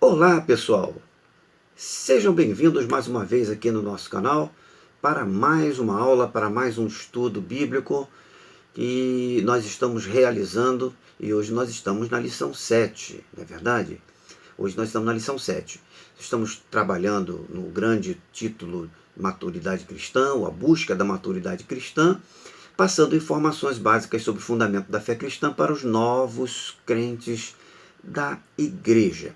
Olá pessoal, sejam bem-vindos mais uma vez aqui no nosso canal para mais uma aula, para mais um estudo bíblico que nós estamos realizando e hoje nós estamos na lição 7, não é verdade? Hoje nós estamos na lição 7. Estamos trabalhando no grande título Maturidade Cristã, ou a busca da maturidade cristã, passando informações básicas sobre o fundamento da fé cristã para os novos crentes da igreja.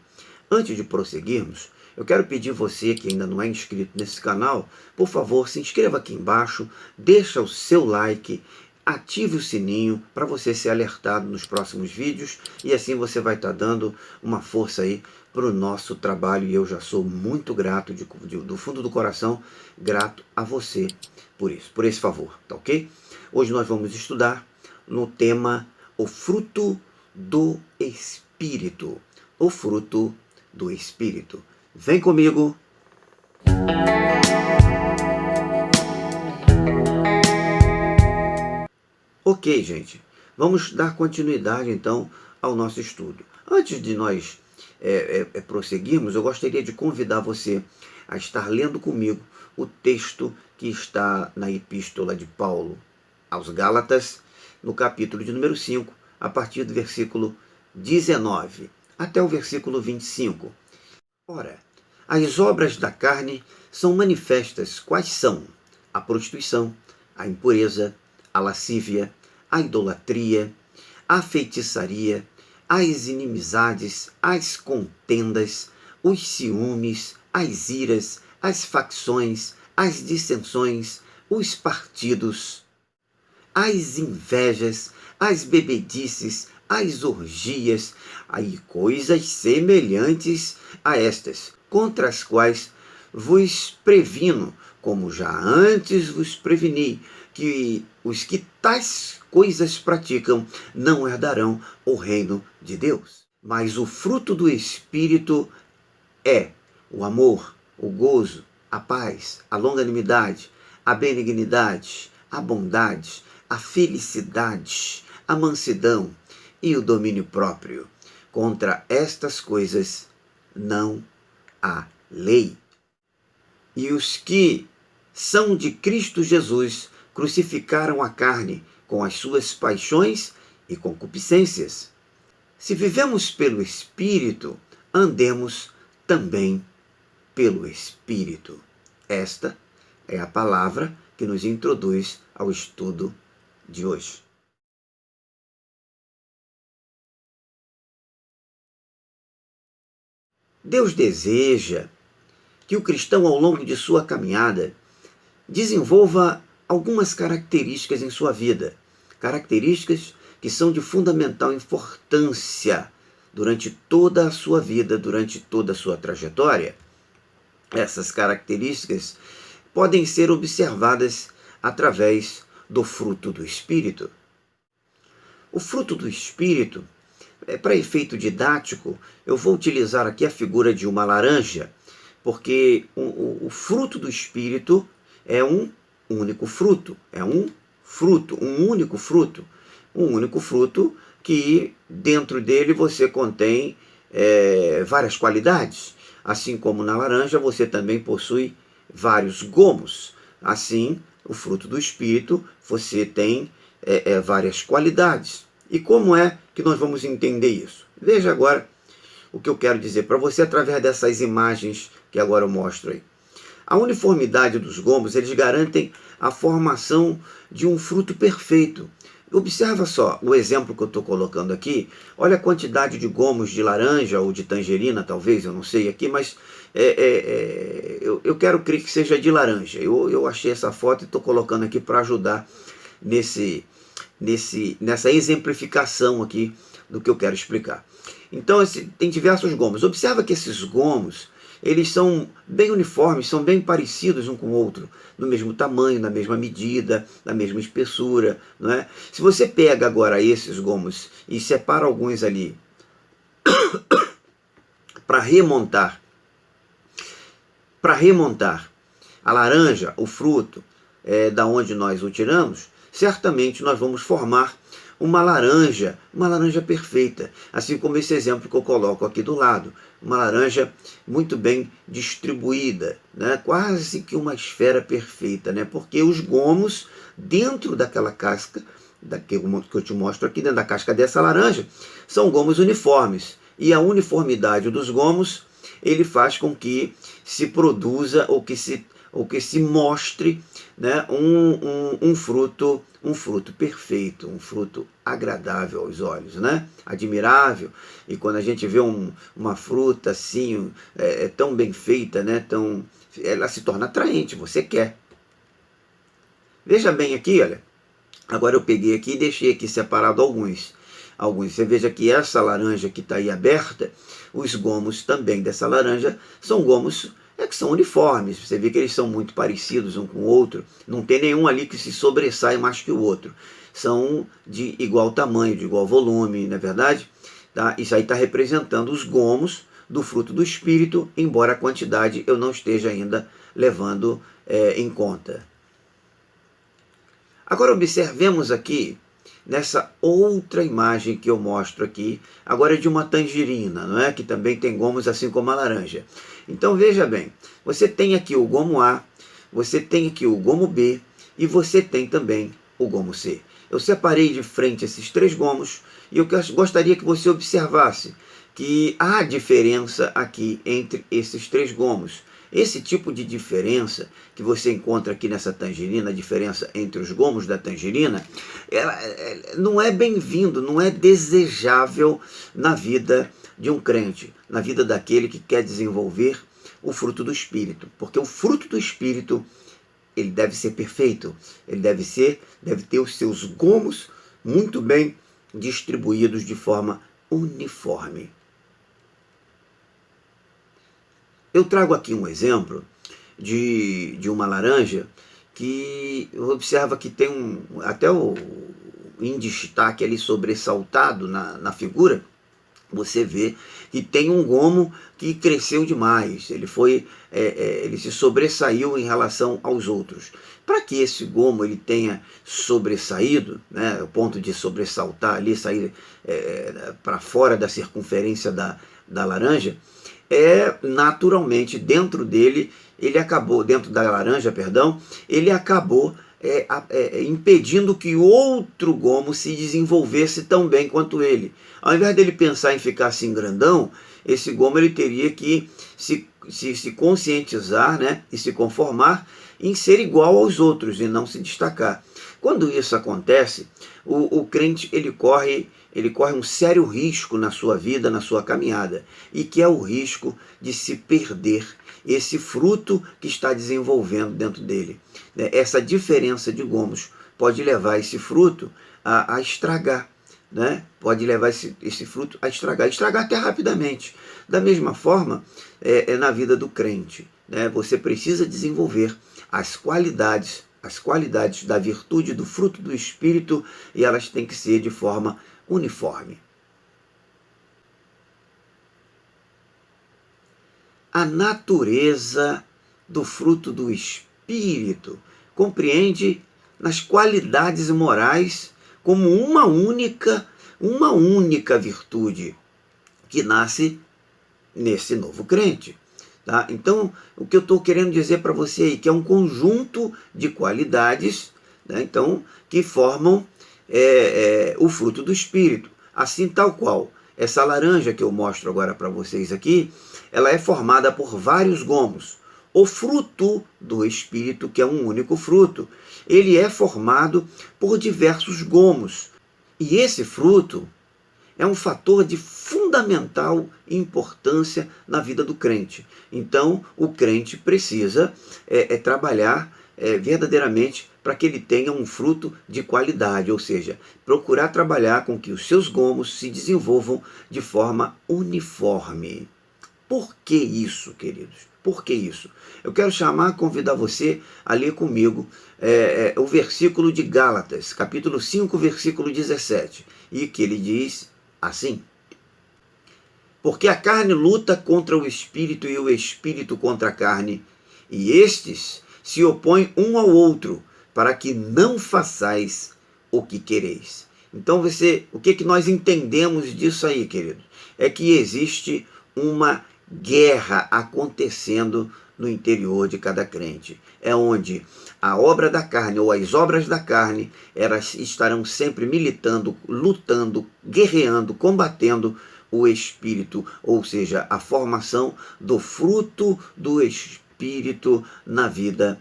Antes de prosseguirmos, eu quero pedir você que ainda não é inscrito nesse canal, por favor, se inscreva aqui embaixo, deixa o seu like, ative o sininho para você ser alertado nos próximos vídeos e assim você vai estar dando uma força aí para o nosso trabalho e eu já sou muito grato, do fundo do coração, grato a você por isso, por esse favor, tá ok? Hoje nós vamos estudar no tema o fruto do Espírito, o fruto do Espírito. Vem comigo! Ok, gente, vamos dar continuidade então ao nosso estudo. Antes de nós prosseguirmos, eu gostaria de convidar você a estar lendo comigo o texto que está na Epístola de Paulo aos Gálatas, no capítulo de número 5, a partir do versículo 19 até o versículo 25. Ora, as obras da carne são manifestas, quais são? A prostituição, a impureza, a lascívia, a idolatria, a feitiçaria, as inimizades, as contendas, os ciúmes, as iras, as facções, as dissensões, os partidos, as invejas, as bebedices, as orgias, e coisas semelhantes a estas, contra as quais vos previno, como já antes vos preveni, que os que tais coisas praticam não herdarão o reino de Deus. Mas o fruto do Espírito é o amor, o gozo, a paz, a longanimidade, a benignidade, a bondade, a felicidade, a mansidão e o domínio próprio. Contra estas coisas não há lei. E os que são de Cristo Jesus crucificaram a carne com as suas paixões e concupiscências. Se vivemos pelo Espírito, andemos também pelo Espírito. Esta é a palavra que nos introduz ao estudo de hoje. Deus deseja que o cristão, ao longo de sua caminhada, desenvolva algumas características em sua vida, características que são de fundamental importância durante toda a sua vida, durante toda a sua trajetória. Essas características podem ser observadas através do fruto do Espírito. O fruto do Espírito, para efeito didático, eu vou utilizar aqui a figura de uma laranja, porque o fruto do Espírito é um único fruto, um único fruto que dentro dele você contém várias qualidades. Assim como na laranja você também possui vários gomos. Assim, o fruto do Espírito você tem várias qualidades. E como é que nós vamos entender isso? Veja agora o que eu quero dizer para você através dessas imagens que agora eu mostro aí. A uniformidade dos gomos, eles garantem a formação de um fruto perfeito. Observa só o exemplo que eu estou colocando aqui. Olha a quantidade de gomos de laranja ou de tangerina, talvez, eu não sei aqui, mas eu quero crer que seja de laranja. Eu achei essa foto e estou colocando aqui para ajudar nessa exemplificação aqui do que eu quero explicar. Então, tem diversos gomos. Observa que esses gomos, eles são bem uniformes, são bem parecidos um com o outro, no mesmo tamanho, na mesma medida, na mesma espessura, não é? Se você pega agora esses gomos e separa alguns ali para remontar a laranja, o fruto, da onde nós o tiramos, certamente nós vamos formar uma laranja perfeita, assim como esse exemplo que eu coloco aqui do lado, uma laranja muito bem distribuída, né? Quase que uma esfera perfeita, né? Porque os gomos dentro daquela casca, que eu te mostro aqui, dentro da casca dessa laranja, são gomos uniformes, e a uniformidade dos gomos, ele faz com que se produza ou que se mostre, né, um fruto perfeito, um fruto agradável aos olhos, né? Admirável. E quando a gente vê uma fruta assim, tão bem feita, né, ela se torna atraente, você quer. Veja bem aqui, olha. Agora eu peguei aqui e deixei aqui separado alguns. Você veja que essa laranja que está aí aberta, os gomos também dessa laranja são gomos que são uniformes. Você vê que eles são muito parecidos um com o outro. Não tem nenhum ali que se sobressai mais que o outro. São de igual tamanho, de igual volume, não é verdade? Tá? Isso aí está representando os gomos do fruto do Espírito, embora a quantidade eu não esteja ainda levando em conta. Agora observemos aqui, nessa outra imagem que eu mostro aqui, agora é de uma tangerina, não é? Que também tem gomos assim como a laranja. Então veja bem, você tem aqui o gomo A, você tem aqui o gomo B e você tem também o gomo C. Eu separei de frente esses três gomos e eu gostaria que você observasse que há diferença aqui entre esses três gomos. Esse tipo de diferença que você encontra aqui nessa tangerina, a diferença entre os gomos da tangerina, ela não é bem-vindo, não é desejável na vida de um crente, na vida daquele que quer desenvolver o fruto do Espírito. Porque o fruto do Espírito, ele deve ser perfeito, ele deve ter os seus gomos muito bem distribuídos de forma uniforme. Eu trago aqui um exemplo de uma laranja que observa que tem até em destaque ali sobressaltado na figura, você vê que tem um gomo que cresceu demais, ele se sobressaiu em relação aos outros. Para que esse gomo ele tenha sobressaído, né, o ponto de sobressaltar ali, sair para fora da circunferência da laranja, naturalmente dentro da laranja, ele acabou impedindo que outro gomo se desenvolvesse tão bem quanto ele. Ao invés dele pensar em ficar assim grandão, esse gomo ele teria que se conscientizar, né, e se conformar em ser igual aos outros e não se destacar. Quando isso acontece, o crente ele corre um sério risco na sua vida, na sua caminhada, e que é o risco de se perder esse fruto que está desenvolvendo dentro dele. Essa diferença de gomos pode levar esse fruto a estragar, né? Pode levar esse fruto a estragar até rapidamente. Da mesma forma, na vida do crente, né? Você precisa desenvolver as qualidades da virtude do fruto do Espírito, e elas têm que ser de forma uniforme. A natureza do fruto do Espírito compreende nas qualidades morais como uma única virtude que nasce nesse novo crente. Tá? Então, o que eu estou querendo dizer para você aí, que é um conjunto de qualidades, né, então, que formam o fruto do Espírito. Assim, tal qual essa laranja que eu mostro agora para vocês aqui, ela é formada por vários gomos. O fruto do Espírito, que é um único fruto, ele é formado por diversos gomos. E esse fruto é um fator de fundamental importância na vida do crente. Então, o crente precisa trabalhar verdadeiramente para que ele tenha um fruto de qualidade, ou seja, procurar trabalhar com que os seus gomos se desenvolvam de forma uniforme. Por que isso, queridos? Por que isso? Eu quero convidar você a ler comigo o versículo de Gálatas, capítulo 5, versículo 17, e que ele diz assim: porque a carne luta contra o espírito e o espírito contra a carne, e estes se opõem um ao outro, para que não façais o que quereis. Então o que nós entendemos disso aí, querido? É que existe uma guerra acontecendo no interior de cada crente. É onde a obra da carne ou as obras da carne, elas estarão sempre militando, lutando, guerreando, combatendo o Espírito, ou seja, a formação do fruto do Espírito na vida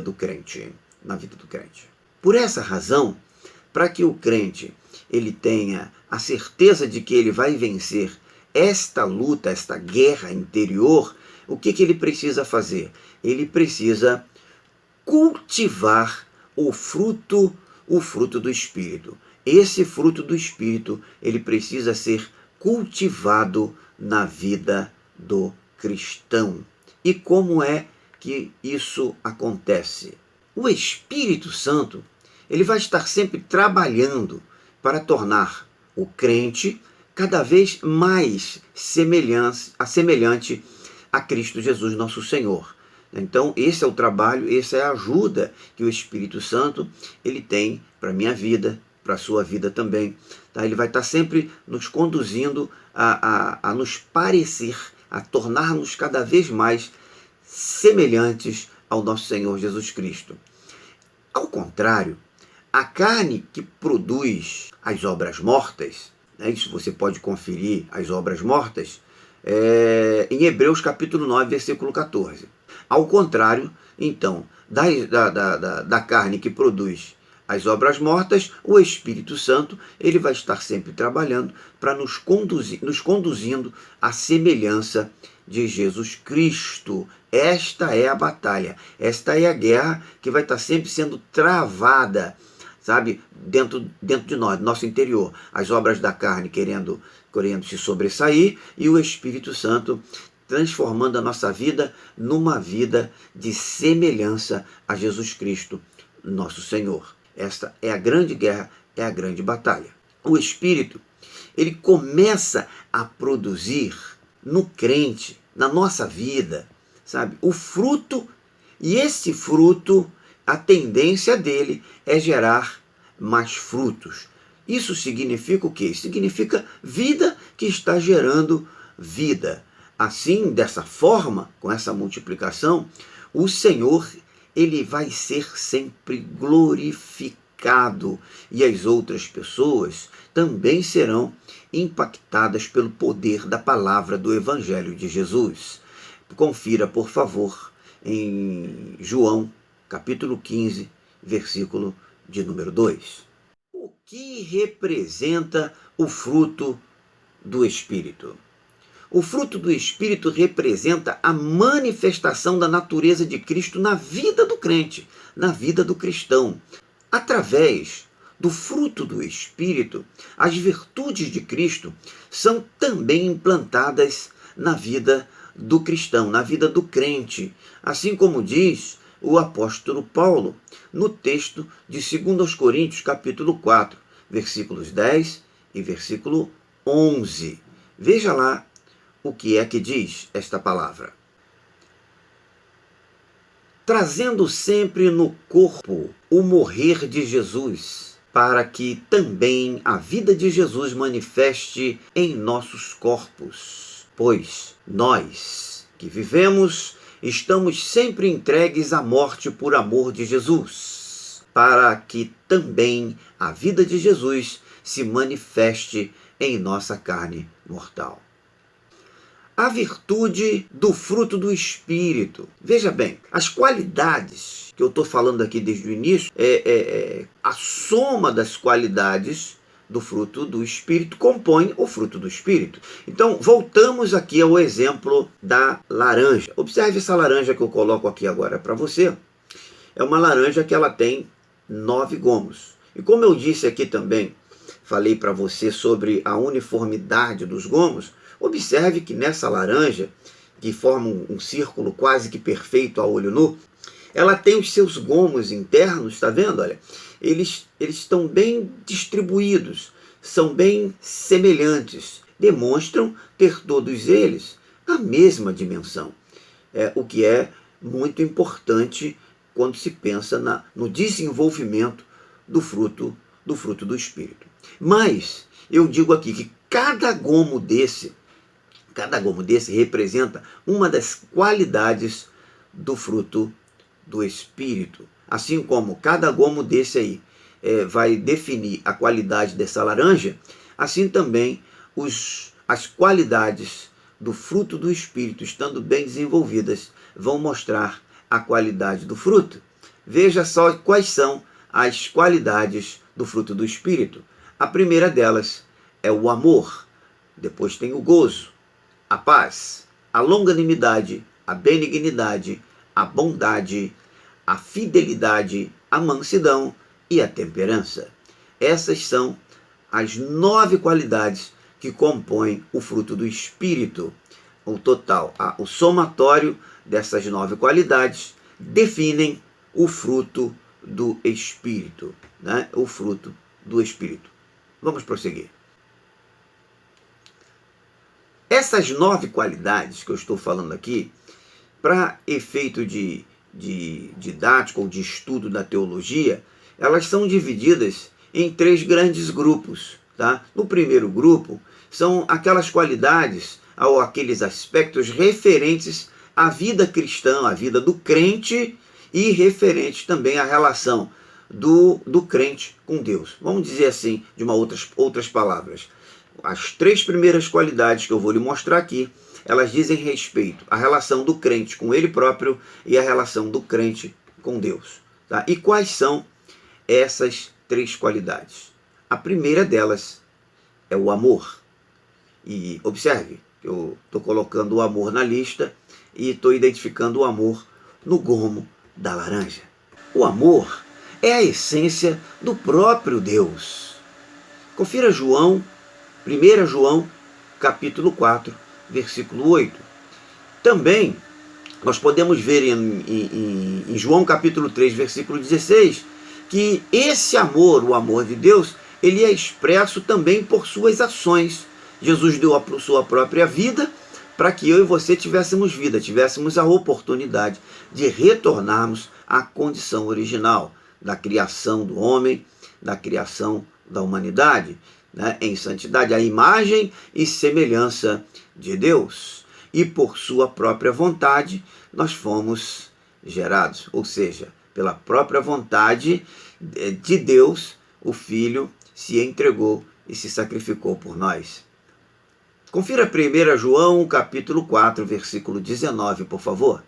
do crente. Na vida do crente. Por essa razão, para que o crente ele tenha a certeza de que ele vai vencer esta luta, esta guerra interior, o que ele precisa fazer? Ele precisa cultivar o fruto do Espírito. Esse fruto do Espírito, ele precisa ser cultivado na vida do cristão. E como é que isso acontece? O Espírito Santo, ele vai estar sempre trabalhando para tornar o crente cada vez mais semelhante a Cristo Jesus, nosso Senhor. Então, esse é o trabalho, essa é a ajuda que o Espírito Santo ele tem para a minha vida, para a sua vida também. Tá? Ele vai estar sempre nos conduzindo a nos parecer, a tornar-nos cada vez mais semelhantes ao nosso Senhor Jesus Cristo. Ao contrário, a carne que produz as obras mortas, isso você pode conferir, as obras mortas, em Hebreus capítulo 9, versículo 14. Ao contrário, então, da carne que produz as obras mortas, o Espírito Santo ele vai estar sempre trabalhando para nos conduzindo à semelhança de Jesus Cristo. Esta é a batalha, esta é a guerra que vai estar sempre sendo travada, sabe, dentro de nós, do nosso interior. As obras da carne querendo se sobressair e o Espírito Santo transformando a nossa vida numa vida de semelhança a Jesus Cristo, nosso Senhor. Esta é a grande guerra, é a grande batalha. O Espírito, ele começa a produzir no crente, na nossa vida, sabe, o fruto, e esse fruto, a tendência dele é gerar mais frutos. Isso significa o quê? Significa vida que está gerando vida. Assim, dessa forma, com essa multiplicação, o Senhor ele vai ser sempre glorificado e as outras pessoas também serão impactadas pelo poder da palavra do Evangelho de Jesus. Confira, por favor, em João, capítulo 15, versículo de número 2. O que representa o fruto do Espírito? O fruto do Espírito representa a manifestação da natureza de Cristo na vida do crente, na vida do cristão. Através do fruto do Espírito, as virtudes de Cristo são também implantadas na vida do cristão, na vida do crente. Assim como diz o apóstolo Paulo no texto de 2 Coríntios, capítulo 4, versículos 10 e versículo 11. Veja lá o que é que diz esta palavra. Trazendo sempre no corpo o morrer de Jesus, para que também a vida de Jesus manifeste em nossos corpos. Pois nós que vivemos estamos sempre entregues à morte por amor de Jesus, para que também a vida de Jesus se manifeste em nossa carne mortal. A virtude do fruto do Espírito. Veja bem, as qualidades que eu estou falando aqui desde o início, a soma das qualidades do fruto do Espírito compõe o fruto do Espírito. Então, voltamos aqui ao exemplo da laranja. Observe essa laranja que eu coloco aqui agora para você. É uma laranja que ela tem 9 gomos. E como eu disse aqui também, falei para você sobre a uniformidade dos gomos, observe que nessa laranja, que forma um círculo quase que perfeito a olho nu, ela tem os seus gomos internos, está vendo? Olha, eles estão bem distribuídos, são bem semelhantes, demonstram ter todos eles a mesma dimensão, o que é muito importante quando se pensa no desenvolvimento do fruto do Espírito. Mas eu digo aqui que cada gomo desse representa uma das qualidades do fruto do Espírito. Assim como cada gomo desse aí vai definir a qualidade dessa laranja, assim também as qualidades do fruto do Espírito, estando bem desenvolvidas, vão mostrar a qualidade do fruto. Veja só quais são as qualidades do fruto do Espírito. A primeira delas é o amor, depois tem o gozo, a paz, a longanimidade, a benignidade, a bondade, a fidelidade, a mansidão e a temperança. Essas são as 9 qualidades que compõem o fruto do Espírito. O total, o somatório dessas 9 qualidades definem o fruto do Espírito, né? O fruto do Espírito. Vamos prosseguir. Essas 9 qualidades que eu estou falando aqui, para efeito de didático ou de estudo da teologia, elas são divididas em 3 grandes grupos. Tá? No primeiro grupo, são aquelas qualidades ou aqueles aspectos referentes à vida cristã, à vida do crente, e referentes também à relação do crente com Deus. Vamos dizer assim, de outras palavras. As 3 primeiras qualidades que eu vou lhe mostrar aqui, elas dizem respeito à relação do crente com ele próprio e à relação do crente com Deus. Tá? E quais são essas 3 qualidades? A primeira delas é o amor. E observe, eu estou colocando o amor na lista e estou identificando o amor no gomo da laranja. O amor é a essência do próprio Deus. Confira João, 1 João, capítulo 4, versículo 8. Também nós podemos ver em João capítulo 3, versículo 16, que esse amor, o amor de Deus, ele é expresso também por suas ações. Jesus deu a sua própria vida para que eu e você tivéssemos vida, tivéssemos a oportunidade de retornarmos à condição original da criação do homem, da criação da humanidade, né, em santidade, a imagem e semelhança de Deus. E por sua própria vontade nós fomos gerados, ou seja, pela própria vontade de Deus, o Filho se entregou e se sacrificou por nós. Confira 1 João, capítulo 4, versículo 19, por favor.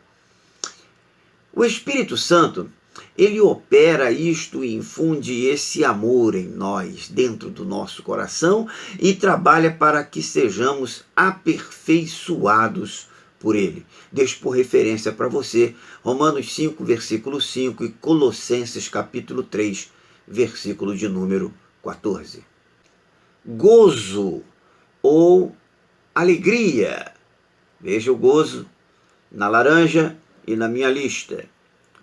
O Espírito Santo, ele opera isto e infunde esse amor em nós, dentro do nosso coração, e trabalha para que sejamos aperfeiçoados por ele. Deixo por referência para você Romanos 5, versículo 5 e Colossenses, capítulo 3, versículo de número 14. Gozo ou alegria. Veja o gozo na laranja e na minha lista.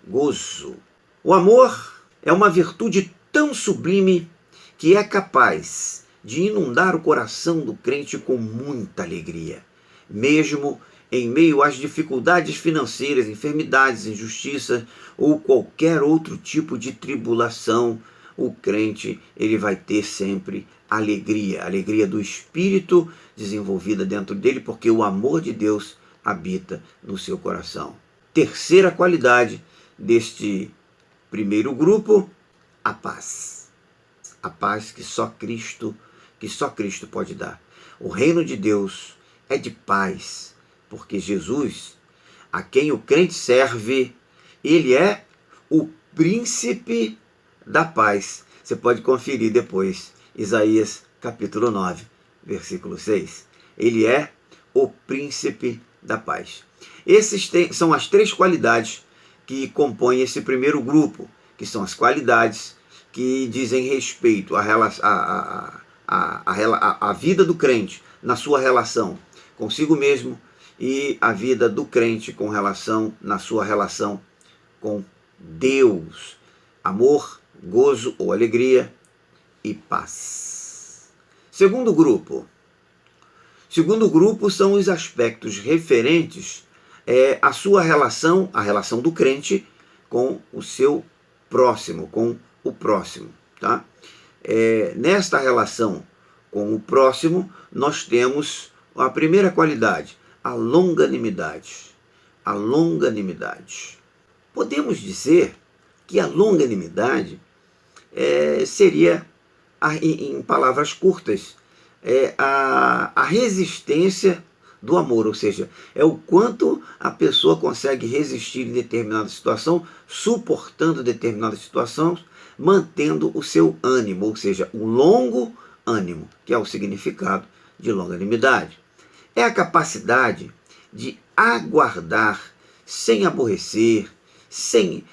Gozo. O amor é uma virtude tão sublime que é capaz de inundar o coração do crente com muita alegria, mesmo em meio às dificuldades financeiras, enfermidades, injustiça ou qualquer outro tipo de tribulação. O crente, ele vai ter sempre alegria, a alegria do Espírito desenvolvida dentro dele, porque o amor de Deus habita no seu coração. Terceira qualidade deste primeiro grupo, a paz. A paz que só Cristo pode dar. O reino de Deus é de paz, porque Jesus, a quem o crente serve, ele é o príncipe da paz. Você pode conferir depois, Isaías capítulo 9, versículo 6. Ele é o príncipe da paz. Essas são as 3 qualidades que compõem esse primeiro grupo, que são as qualidades que dizem respeito à vida do crente na sua relação consigo mesmo e a vida do crente na sua relação com Deus. Amor, gozo ou alegria e paz. Segundo grupo são os aspectos referentes à sua relação, a relação do crente com o seu próximo, com o próximo. Tá? nesta relação com o próximo, nós temos a primeira qualidade, a longanimidade. A longanimidade. Podemos dizer que a longanimidade seria, em palavras curtas, a resistência do amor, ou seja, é o quanto a pessoa consegue resistir em determinada situação, suportando determinada situação, mantendo o seu ânimo, ou seja, um longo ânimo, que é o significado de longanimidade. É a capacidade de aguardar sem aborrecer, sem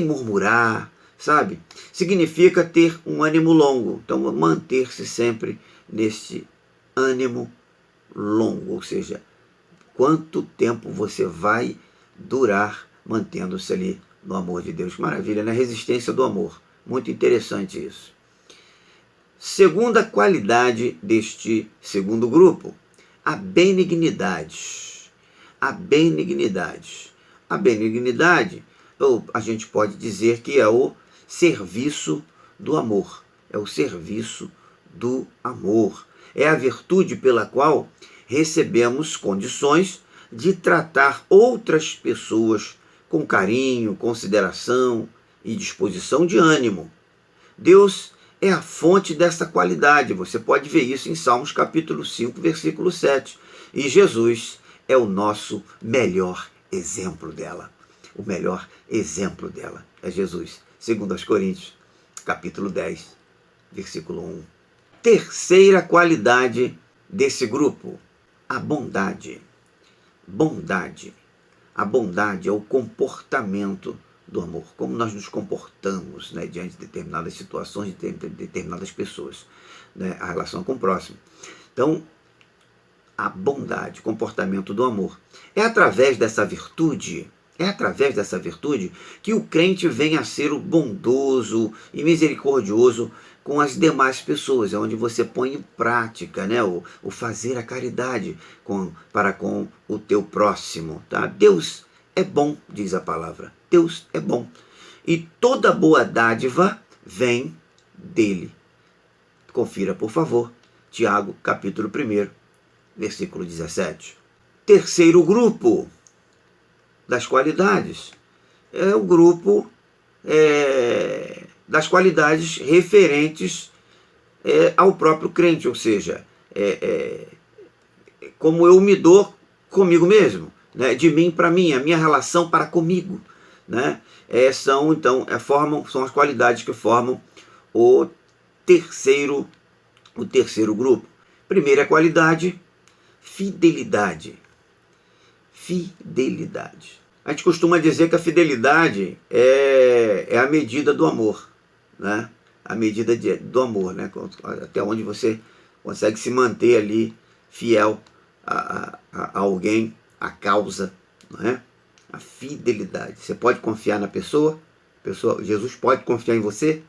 murmurar, sabe? Significa ter um ânimo longo, então manter-se sempre nesse ânimo longo, ou seja, quanto tempo você vai durar mantendo-se ali no amor de Deus. Maravilha, né? Resistência do amor. Muito interessante isso. Segunda qualidade deste segundo grupo, a benignidade. A benignidade. A benignidade, ou a gente pode dizer que é o serviço do amor. É o serviço do amor. É a virtude pela qual recebemos condições de tratar outras pessoas com carinho, consideração e disposição de ânimo. Deus é a fonte dessa qualidade. Você pode ver isso em Salmos capítulo 5, versículo 7. E Jesus é o nosso melhor exemplo dela. O melhor exemplo dela é Jesus. Segundo aos Coríntios, capítulo 10, versículo 1. Terceira qualidade desse grupo, a bondade. Bondade. A bondade é o comportamento do amor, como nós nos comportamos, né, diante de determinadas situações, de determinadas pessoas, né, a relação com o próximo. Então, a bondade, comportamento do amor. É através dessa virtude que o crente vem a ser o bondoso e misericordioso com as demais pessoas, é onde você põe em prática, né, o fazer a caridade para com o teu próximo. Tá? Deus é bom, diz a palavra. Deus é bom. E toda boa dádiva vem dele. Confira, por favor, Tiago, capítulo 1, versículo 17. Terceiro grupo das qualidades é o grupo das qualidades referentes ao próprio crente, ou seja, como eu me dou comigo mesmo, né? De mim para mim, a minha relação para comigo, né? São as qualidades que formam o terceiro grupo. Primeira qualidade, fidelidade. Fidelidade. A gente costuma dizer que a fidelidade é a medida do amor, né? A medida do amor, né? Até onde você consegue se manter ali fiel a alguém, a causa, né? A fidelidade. Você pode confiar na pessoa, Jesus pode confiar em você,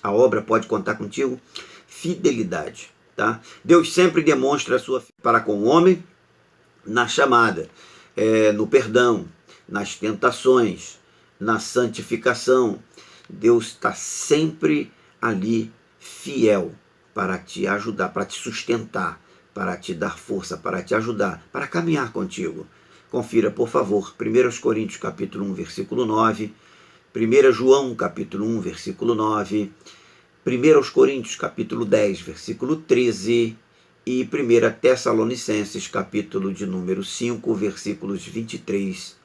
a obra pode contar contigo. Fidelidade, tá? Deus sempre demonstra a sua para com o homem na chamada, no perdão, nas tentações, na santificação. Deus está sempre ali fiel para te ajudar, para te sustentar, para te dar força, para te ajudar, para caminhar contigo. Confira, por favor, 1 Coríntios capítulo 1, versículo 9, 1 João capítulo 1, versículo 9, 1 Coríntios capítulo 10, versículo 13 e 1 Tessalonicenses capítulo de número 5, versículos 23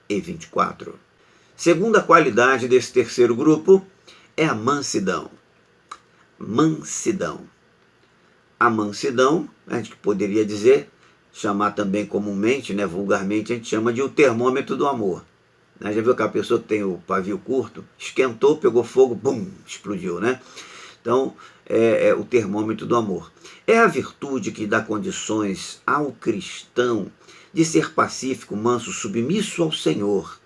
e 24. Segunda qualidade desse terceiro grupo é a mansidão. Mansidão. A mansidão, a gente poderia dizer, chamar também comumente, né, vulgarmente, a gente chama de o termômetro do amor. Já viu aquela pessoa que tem o pavio curto? Esquentou, pegou fogo, bum, explodiu, né? Então, é o termômetro do amor. É a virtude que dá condições ao cristão de ser pacífico, manso, submisso ao Senhor,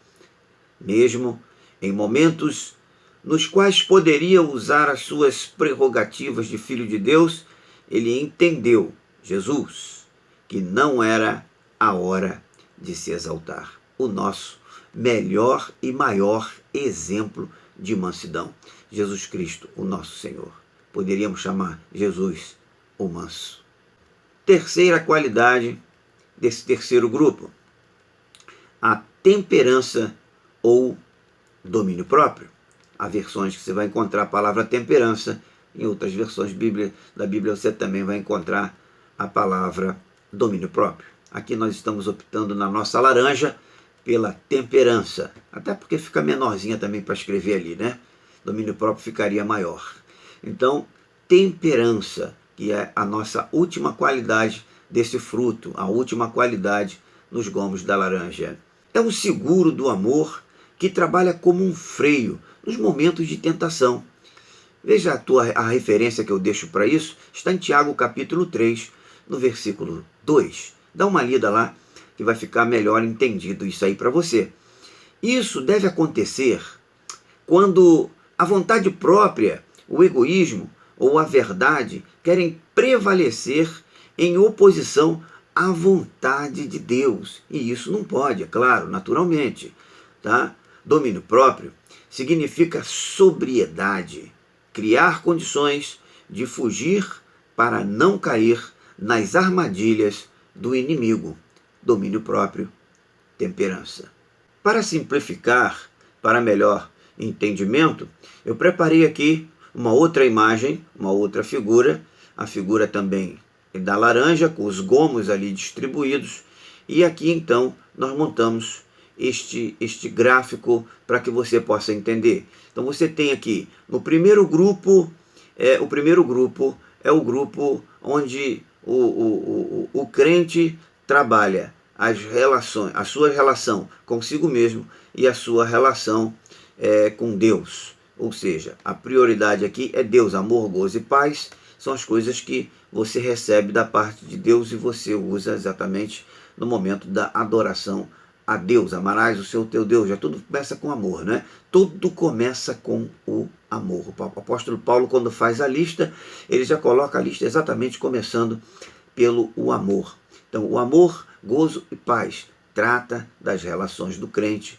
mesmo em momentos nos quais poderia usar as suas prerrogativas de filho de Deus. Ele entendeu, Jesus, que não era a hora de se exaltar. O nosso melhor e maior exemplo de mansidão, Jesus Cristo, o nosso Senhor. Poderíamos chamar Jesus o manso. Terceira qualidade desse terceiro grupo, a temperança ou domínio próprio. Há versões que você vai encontrar a palavra temperança, em outras versões da Bíblia você também vai encontrar a palavra domínio próprio. Aqui nós estamos optando na nossa laranja pela temperança, até porque fica menorzinha também para escrever ali, né? Domínio próprio ficaria maior. Então, temperança, que é a nossa última qualidade desse fruto, a última qualidade nos gomos da laranja. É o seguro do amor que trabalha como um freio nos momentos de tentação. Veja a referência que eu deixo para isso, está em Tiago capítulo 3, no versículo 2. Dá uma lida lá, que vai ficar melhor entendido isso aí para você. Isso deve acontecer quando a vontade própria, o egoísmo ou a verdade querem prevalecer em oposição à vontade de Deus. E isso não pode, é claro, naturalmente. Tá? Domínio próprio significa sobriedade, criar condições de fugir para não cair nas armadilhas do inimigo. Domínio próprio, temperança. Para simplificar, para melhor entendimento, eu preparei aqui uma outra imagem, uma outra figura, a figura também da laranja, com os gomos ali distribuídos, e aqui então nós montamos este gráfico para que você possa entender. Então você tem aqui, no primeiro grupo, o primeiro grupo é o grupo onde o crente trabalha as relações, a sua relação consigo mesmo e a sua relação com Deus. Ou seja, a prioridade aqui é Deus, amor, gozo e paz, são as coisas que você recebe da parte de Deus e você usa exatamente no momento da adoração a Deus. Amarás o seu teu Deus, já tudo começa com amor, né? Tudo começa com o amor. O apóstolo Paulo, quando faz a lista, ele já coloca a lista exatamente começando pelo o amor. Então, o amor, gozo e paz trata das relações do crente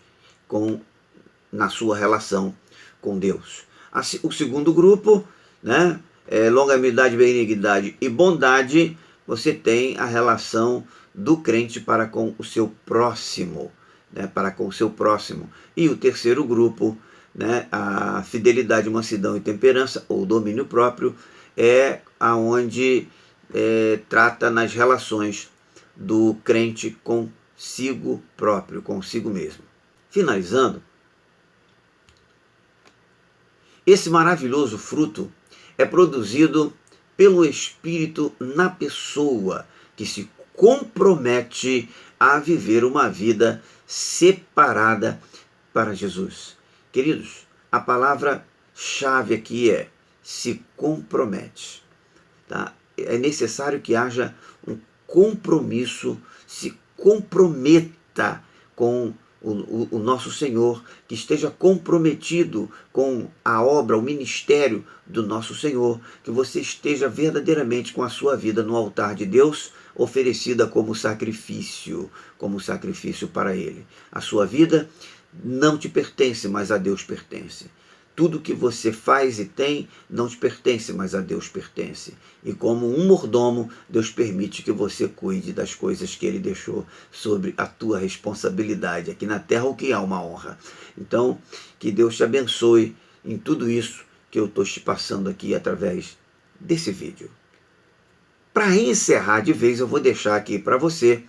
na sua relação com Deus. O segundo grupo, né, longanimidade, benignidade e bondade, você tem a relação do crente para com o seu próximo, né, para com o seu próximo. E o terceiro grupo, né, a fidelidade, mansidão e temperança, ou domínio próprio, é aonde trata nas relações do crente consigo próprio, consigo mesmo. Finalizando, esse maravilhoso fruto é produzido pelo Espírito na pessoa que se compromete a viver uma vida separada para Jesus. Queridos, a palavra-chave aqui é se compromete. Tá? É necessário que haja um compromisso, se comprometa com o nosso Senhor, que esteja comprometido com a obra, o ministério do nosso Senhor, que você esteja verdadeiramente com a sua vida no altar de Deus, oferecida como sacrifício para Ele. A sua vida não te pertence, mas a Deus pertence. Tudo que você faz e tem não te pertence, mas a Deus pertence. E como um mordomo, Deus permite que você cuide das coisas que Ele deixou sobre a tua responsabilidade. Aqui na terra, o que é uma honra. Então, que Deus te abençoe em tudo isso que eu estou te passando aqui através desse vídeo. Para encerrar de vez, eu vou deixar aqui para você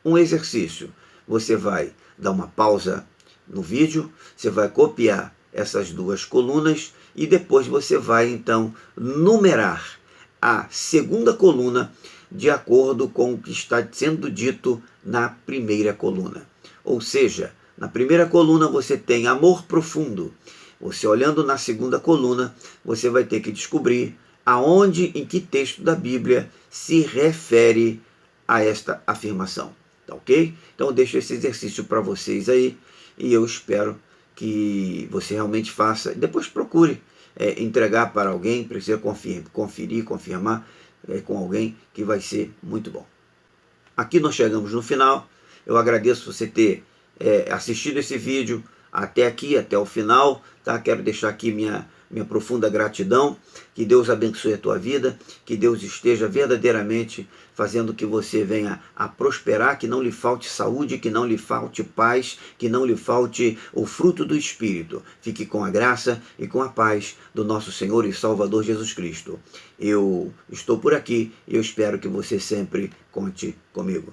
um exercício. Você vai dar uma pausa no vídeo, você vai copiar essas duas colunas e depois você vai então numerar a segunda coluna de acordo com o que está sendo dito na primeira coluna. Ou seja, na primeira coluna você tem amor profundo. Você olhando na segunda coluna, você vai ter que descobrir aonde, em que texto da Bíblia se refere a esta afirmação. Tá ok? Então eu deixo esse exercício para vocês aí e eu espero que você realmente faça. Depois procure entregar para alguém, precisa conferir, confirmar com alguém, que vai ser muito bom. Aqui nós chegamos no final. Eu agradeço você ter assistido esse vídeo até aqui, até o final, tá? Quero deixar aqui minha profunda gratidão. Que Deus abençoe a tua vida, que Deus esteja verdadeiramente fazendo que você venha a prosperar, que não lhe falte saúde, que não lhe falte paz, que não lhe falte o fruto do Espírito. Fique com a graça e com a paz do nosso Senhor e Salvador Jesus Cristo. Eu estou por aqui e eu espero que você sempre conte comigo.